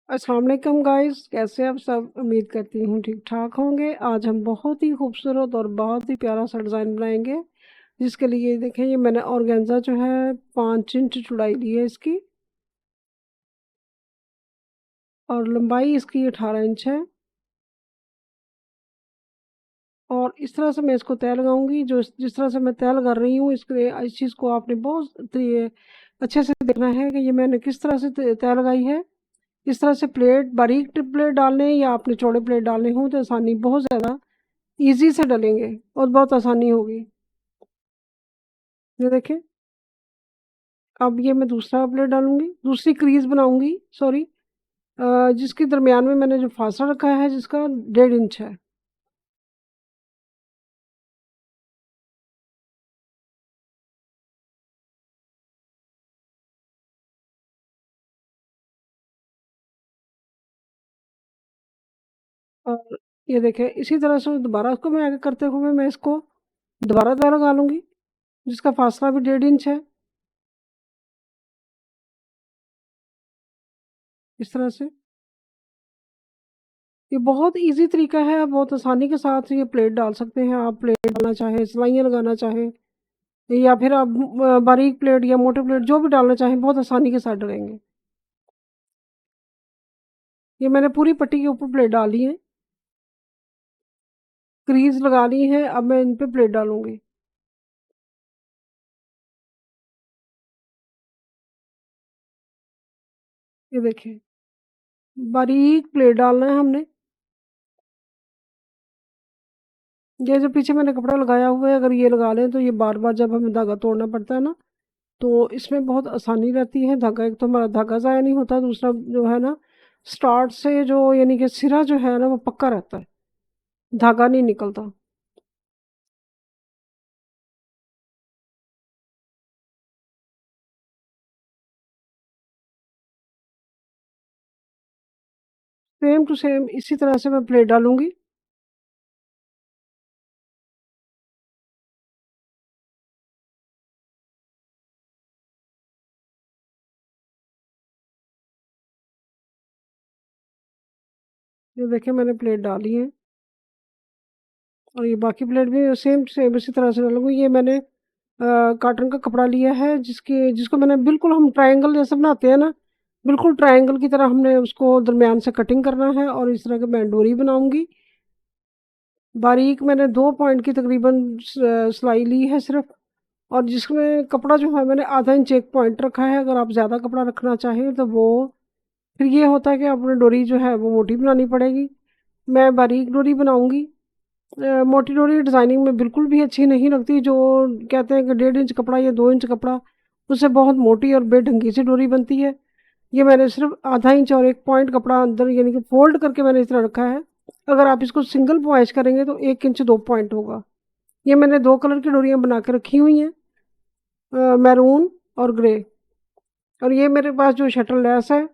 अस्सलाम वालेकुम गाइस, कैसे आप सब? उम्मीद करती हूँ ठीक ठाक होंगे। आज हम बहुत ही खूबसूरत और बहुत ही प्यारा सा डिज़ाइन बनाएंगे, जिसके लिए देखें ये मैंने ऑर्गेन्जा जो है 5 इंच चौड़ाई ली है इसकी, और लंबाई इसकी 18 इंच है। और इस तरह से मैं इसको तय लगाऊंगी। जो जिस तरह से मैं तय लगा रही हूँ, इसके इस चीज़ को आपने बहुत अच्छे से देखना है कि ये मैंने किस तरह से तय लगाई है। इस तरह से प्लेट बारीक प्लेट डालने या आपने चौड़े प्लेट डालने हों तो आसानी बहुत ज़्यादा ईज़ी से डलेंगे और बहुत आसानी होगी। ये देखें, अब ये मैं दूसरा प्लेट डालूँगी, दूसरी क्रीज़ बनाऊँगी, सॉरी, जिसके दरमियान में मैंने जो फासला रखा है जिसका 1.5 इंच है। और ये देखें, इसी तरह से दोबारा उसको मैं आगे करते हुए मैं इसको दोबारा तय लगा लूँगी, जिसका फासला भी 1.5 इंच है, इस तरह से। ये बहुत ईज़ी तरीका है, आप बहुत आसानी के साथ ये प्लेट डाल सकते हैं। आप प्लेट डालना चाहें, सिलाइयाँ लगाना चाहें, या फिर आप बारीक प्लेट या मोटे प्लेट जो भी डालना चाहें, बहुत आसानी के साथ डलेंगे। ये मैंने पूरी पट्टी के ऊपर प्लेट डाली है, क्रीज़ लगा ली है, अब मैं इन पे प्लेट डालूँगी। ये देखिए, बारीक प्लेट डालना है हमने। ये जो पीछे मैंने कपड़ा लगाया हुआ है, अगर ये लगा लें तो ये बार-बार जब हमें धागा तोड़ना पड़ता है ना, तो इसमें बहुत आसानी रहती है। धागा, एक तो हमारा धागा ज़ाया नहीं होता, दूसरा जो है ना, स्टार्ट से जो यानी कि सिरा जो है ना वो पक्का रहता है, धागा नहीं निकलता। सेम टू सेम इसी तरह से मैं प्लेट डालूँगी। ये देखिए, मैंने प्लेट डाली है, और ये बाकी प्लेट भी सेम टू सेम इसी तरह से डालूँगी। ये मैंने कॉटन का कपड़ा लिया है, जिसको मैंने बिल्कुल, हम ट्रायंगल जैसे बनाते हैं ना, बिल्कुल ट्रायंगल की तरह हमने उसको दरमियान से कटिंग करना है, और इस तरह की मैं डोरी बनाऊंगी। बारीक मैंने 2 पॉइंट की तकरीबन सिलाई ली है सिर्फ, और जिसमें कपड़ा जो है मैंने आधा इंच एक पॉइंट रखा है। अगर आप ज़्यादा कपड़ा रखना चाहें तो वो फिर ये होता है कि अपनी डोरी जो है वो मोटी बनानी पड़ेगी। मैं बारीक डोरी बनाऊंगी। मोटी डोरी डिज़ाइनिंग में बिल्कुल भी अच्छी नहीं लगती। जो कहते हैं कि 1.5 इंच कपड़ा या 2 इंच कपड़ा, उससे बहुत मोटी और बेढंगी सी डोरी बनती है। ये मैंने सिर्फ आधा इंच और एक पॉइंट कपड़ा अंदर यानी कि फोल्ड करके मैंने इस तरह रखा है। अगर आप इसको सिंगल पॉइंट करेंगे तो 1 इंच 2 पॉइंट होगा। ये मैंने दो कलर की डोरियां बना के रखी हुई हैं, मैरून और ग्रे। और ये मेरे पास जो शटल लेस है,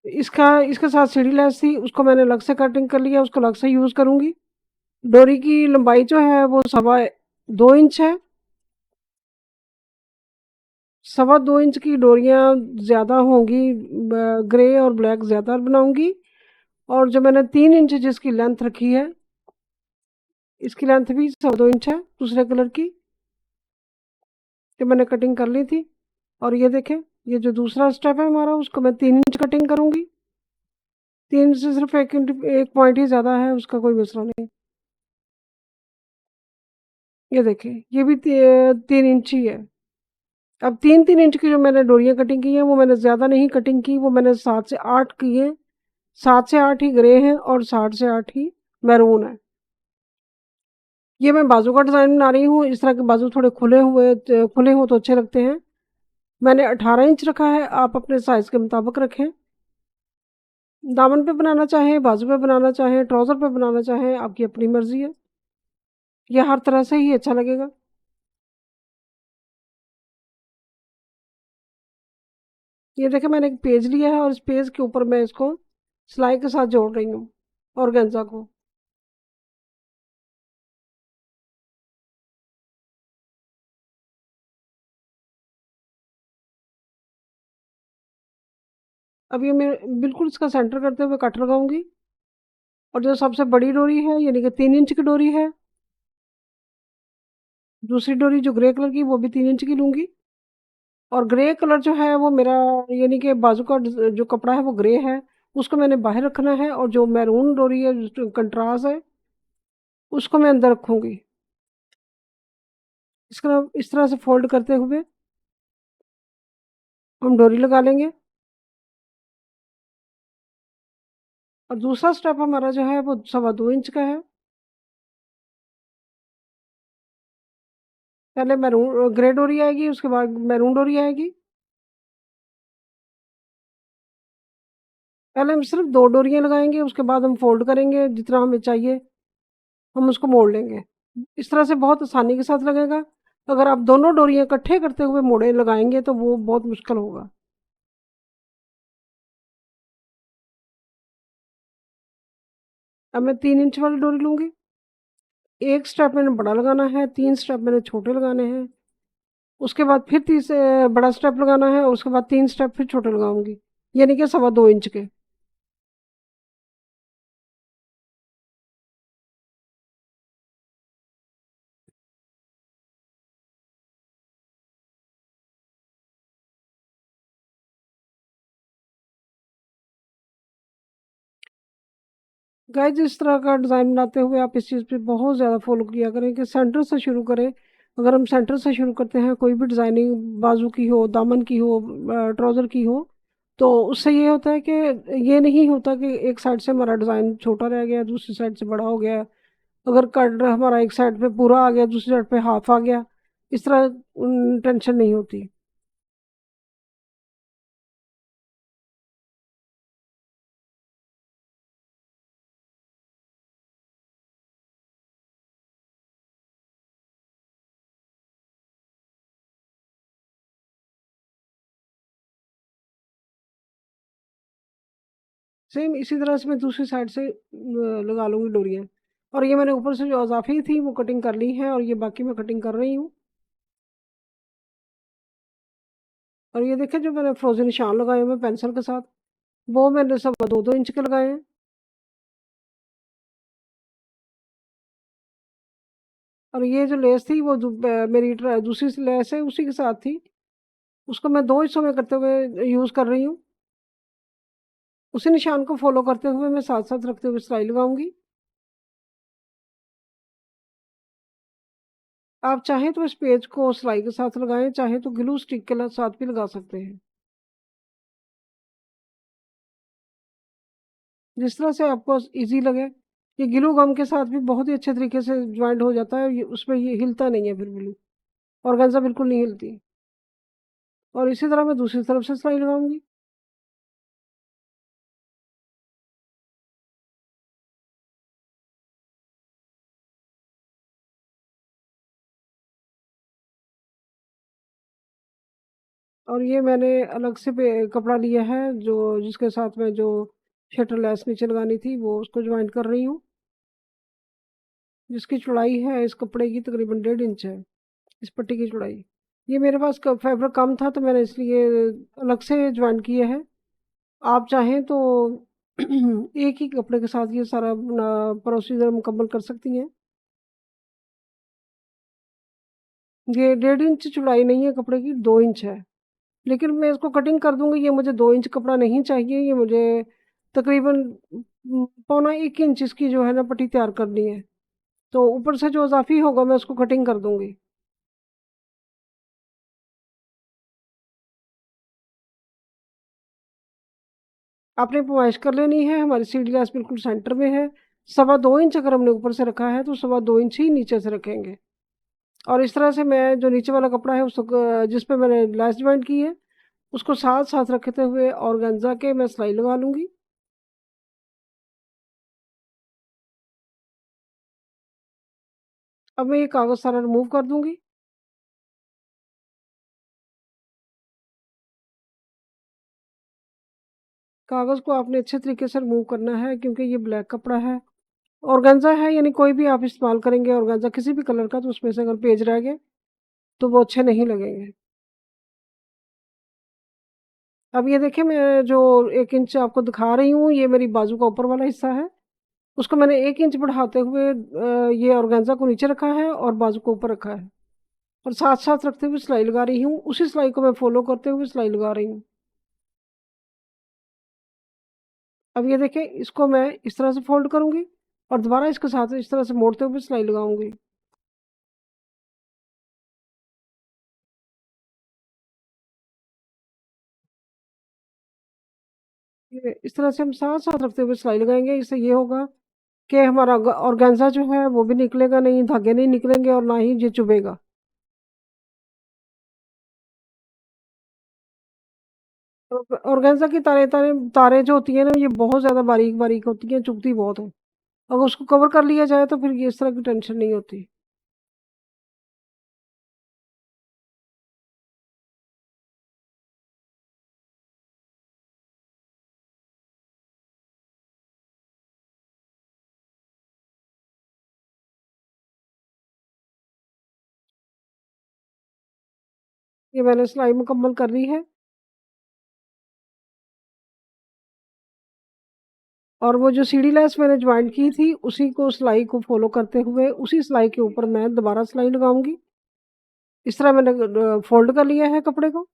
इसका इसके साथ सीढ़ी लेस थी, उसको मैंने अलग से कटिंग कर लिया, उसको अलग से यूज़ करूँगी। डोरी की लंबाई जो है वो 2.25 इंच है। 2.25 इंच की डोरियाँ ज़्यादा होंगी, ग्रे और ब्लैक ज़्यादा बनाऊंगी। और जो मैंने 3 इंच जिसकी लेंथ रखी है, इसकी लेंथ भी 2.25 इंच है दूसरे कलर की, जो मैंने कटिंग कर ली थी। और ये देखें, ये जो दूसरा स्टेप है हमारा, उसको मैं 3 इंच कटिंग करूंगी। 3 इंच से सिर्फ एक पॉइंट ही ज़्यादा है, उसका कोई मसला नहीं। ये देखें, ये भी 3 इंच ही है। अब 3-3 इंच की जो मैंने डोरियाँ कटिंग की हैं, वो मैंने ज़्यादा नहीं कटिंग की, वो मैंने 7 से 8 की है। 7 से 8 ही ग्रे हैं और 7 से 8 ही मैरून है। ये मैं बाजू का डिज़ाइन बना रही हूँ। इस तरह के बाजू थोड़े खुले हो तो अच्छे लगते हैं। मैंने 18 इंच रखा है, आप अपने साइज़ के मुताबिक रखें। दामन पे बनाना चाहें, बाजू पे बनाना चाहें, ट्राउज़र पे बनाना चाहें, आपकी अपनी मर्ज़ी है। ये हर तरह से ही अच्छा लगेगा। ये देखिए, मैंने एक पेज लिया है और इस पेज के ऊपर मैं इसको सिलाई के साथ जोड़ रही हूँ, ऑर्गेन्जा को। अब ये मैं बिल्कुल इसका सेंटर करते हुए कट लगाऊँगी और जो सबसे बड़ी डोरी है यानी कि 3 इंच की डोरी है, दूसरी डोरी जो ग्रे कलर की वो भी 3 इंच की लूँगी और ग्रे कलर जो है वो मेरा यानी कि बाजू का जो कपड़ा है वो ग्रे है, उसको मैंने बाहर रखना है और जो मैरून डोरी है जो कंट्रास्ट है, उसको मैं अंदर रखूँगी। इस तरह से फ़ोल्ड करते हुए हम डोरी लगा लेंगे और दूसरा स्टेप हमारा जो है वो 2.25 इंच का है। पहले मैरून ग्रे डोरी आएगी, उसके बाद मैरून डोरी आएगी। पहले हम सिर्फ़ 2 डोरियाँ लगाएँगे, उसके बाद हम फ़ोल्ड करेंगे, जितना हमें चाहिए हम उसको मोड़ लेंगे। इस तरह से बहुत आसानी के साथ लगेगा। अगर आप दोनों डोरियाँ इकट्ठे करते हुए मोड़े लगाएँगे तो वो बहुत मुश्किल होगा। अब मैं 3 इंच वाली डोरी लूँगी, 1 स्टेप मैंने बड़ा लगाना है, 3 स्टेप मैंने छोटे लगाने हैं, उसके बाद फिर बड़ा स्टेप लगाना है, उसके बाद 3 स्टेप फिर छोटे लगाऊँगी, यानी कि 2.25 इंच के। गाइस इस तरह का डिज़ाइन बनाते हुए आप इस चीज़ पे बहुत ज़्यादा फ़ॉलो किया करें कि सेंटर से शुरू करें। अगर हम सेंटर से शुरू करते हैं कोई भी डिज़ाइनिंग बाजू की हो, दामन की हो, ट्राउज़र की हो, तो उससे ये होता है कि ये नहीं होता कि एक साइड से हमारा डिज़ाइन छोटा रह गया, दूसरी साइड से बड़ा हो गया। अगर कट हमारा एक साइड पे पूरा आ गया, दूसरी साइड पे हाफ आ गया, इस तरह टेंशन नहीं होती। सेम इसी तरह से मैं दूसरी साइड से लगा लूँगी डोरियाँ और ये मैंने ऊपर से जो अज़ाफ़ी थी वो कटिंग कर ली है और ये बाकी मैं कटिंग कर रही हूँ। और ये देखिए जो मैंने फ्रोज़न निशान लगाए हुए हैं पेंसिल के साथ, वो मैंने सब 2-2 इंच के लगाए हैं। और ये जो लेस थी वो मेरी दूसरी लेस है उसी के साथ थी, उसको मैं 2 हिस्सों में करते हुए यूज़ कर रही हूँ। उसी निशान को फ़ॉलो करते हुए मैं साथ-साथ रखते हुए सिलाई लगाऊँगी। आप चाहें तो इस पेज को सिलाई के साथ लगाएँ, चाहें तो ग्लू स्टिक के साथ भी लगा सकते हैं। जिस तरह से आपको ईज़ी लगे। ये ग्लू गम के साथ भी बहुत ही अच्छे तरीके से जॉइंट हो जाता है, ये उसमें ये हिलता नहीं है बिल्कुल भी, ऑर्गेन्ज़ा बिल्कुल नहीं हिलती। और इसी तरह मैं दूसरी तरफ से सिलाई लगाऊँगी। और ये मैंने अलग से कपड़ा लिया है जो जिसके साथ में जो शटर लेस नीचे लगानी थी वो उसको जॉइंट कर रही हूँ, जिसकी चौड़ाई है इस कपड़े की तकरीबन 1.5 इंच है, इस पट्टी की चौड़ाई। ये मेरे पास फैब्रिक कम था तो मैंने इसलिए अलग से जॉइंट किए हैं। आप चाहें तो एक ही कपड़े के साथ ये सारा प्रोसीजर मुकम्मल कर सकती हैं। ये 1.5 इंच चौड़ाई नहीं है कपड़े की, 2 इंच है। लेकिन मैं इसको कटिंग कर दूँगी, ये मुझे 2 इंच कपड़ा नहीं चाहिए, ये मुझे तकरीबन पौना 1 इंच इसकी जो है ना पट्टी तैयार करनी है। तो ऊपर से जो इज़ाफ़ी होगा मैं उसको कटिंग कर दूँगी। आपने पैमाइश कर लेनी है, हमारी सीढ़ी गैस बिल्कुल सेंटर में है। 2.25 इंच अगर हमने ऊपर से रखा है तो 2.25 इंच ही नीचे से रखेंगे। और इस तरह से मैं जो नीचे वाला कपड़ा है उसको जिस पे मैंने लेस जॉइंट की है, उसको साथ-साथ रखते हुए ऑर्गेन्ज़ा के मैं सिलाई लगा लूँगी। अब मैं ये कागज़ सारा रिमूव कर दूँगी। कागज़ को आपने अच्छे तरीके से रिमूव करना है क्योंकि ये ब्लैक कपड़ा है। ऑर्गेन्ज़ा है यानी कोई भी आप इस्तेमाल करेंगे ऑर्गेन्ज़ा किसी भी कलर का तो उसमें से अगर पेज रह गए, तो वो अच्छे नहीं लगेंगे। अब ये देखिए मैं जो 1 इंच आपको दिखा रही हूँ, ये मेरी बाजू का ऊपर वाला हिस्सा है। उसको मैंने 1 इंच बढ़ाते हुए ये ऑर्गेन्ज़ा को नीचे रखा है और बाजू को ऊपर रखा है और साथ-साथ रखते हुए सिलाई लगा रही हूँ। उसी सिलाई को मैं फ़ॉलो करते हुए सिलाई लगा रही हूँ। अब ये देखिए इसको मैं इस तरह से फ़ोल्ड करूँगी और दोबारा इसके साथ इस तरह से मोड़ते हुए सिलाई लगाऊँगी। ये इस तरह से हम साथ-साथ रखते हुए सिलाई लगाएँगे। इससे ये होगा कि हमारा ऑर्गेन्ज़ा जो है वो भी निकलेगा नहीं, धागे नहीं निकलेंगे और ना ही ये चुभेगा। ऑर्गेन्ज़ा की तारें जो होती हैं ना, ये बहुत ज़्यादा बारीक-बारीक होती हैं, चुभती बहुत हैं। अगर उसको कवर कर लिया जाए तो फिर ये इस तरह की टेंशन नहीं होती। ये मैंने सिलाई मुकम्मल कर ली है और वो जो सीढ़ी लेस मैंने जॉइंट की थी, उसी को सिलाई को फ़ॉलो करते हुए उसी सिलाई के ऊपर मैं दोबारा सिलाई लगाऊँगी। इस तरह मैंने फ़ोल्ड कर लिया है कपड़े को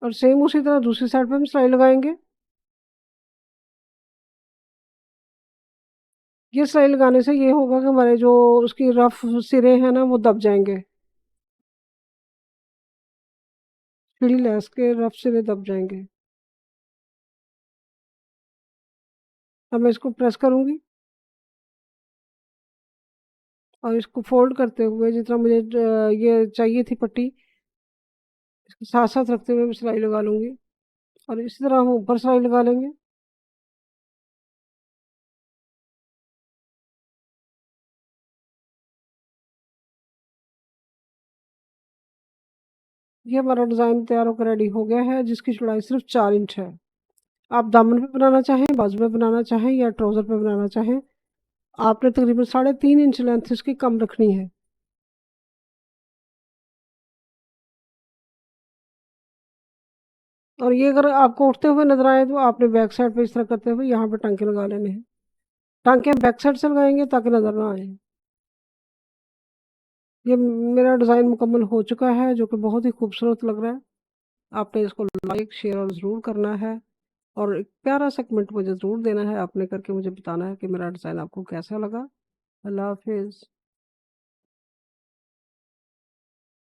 और सेम उसी तरह दूसरी साइड पे भी सिलाई लगाएँगे। ये सिलाई लगाने से ये होगा कि हमारे जो उसकी रफ़ सिरे हैं ना, वो दब जाएँगे। सीढ़ी लेस के रफ़ सिरे दब जाएँगे। अब मैं इसको प्रेस करूँगी और इसको फ़ोल्ड करते हुए जितना मुझे ये चाहिए थी पट्टी, इसके साथ-साथ रखते हुए मैं सिलाई लगा लूँगी और इसी तरह हम ऊपर सिलाई लगा लेंगे। ये हमारा डिज़ाइन तैयार होकर रेडी हो गया है, जिसकी चौड़ाई सिर्फ़ 4 इंच है। आप दामन पे बनाना चाहें, बाजू में बनाना चाहें या ट्राउज़र पे बनाना चाहें, आपने तकरीबन साढ़े 3 इंच लेंथ इसकी कम रखनी है। और ये अगर आपको उठते हुए नज़र आए तो आपने बैक साइड पे इस तरह करते हुए यहाँ पे टाँके लगा लेने हैं। टाँके हम बैक साइड से लगाएँगे ताकि नज़र ना आए। ये मेरा डिज़ाइन मुकम्मल हो चुका है जो कि बहुत ही खूबसूरत लग रहा है। आपने इसको लाइक, शेयर और ज़रूर करना है और एक प्यारा-सा कमेंट मुझे ज़रूर देना है। आपने करके मुझे बताना है कि मेरा डिज़ाइन आपको कैसा लगा। अल्लाह हाफ़िज़।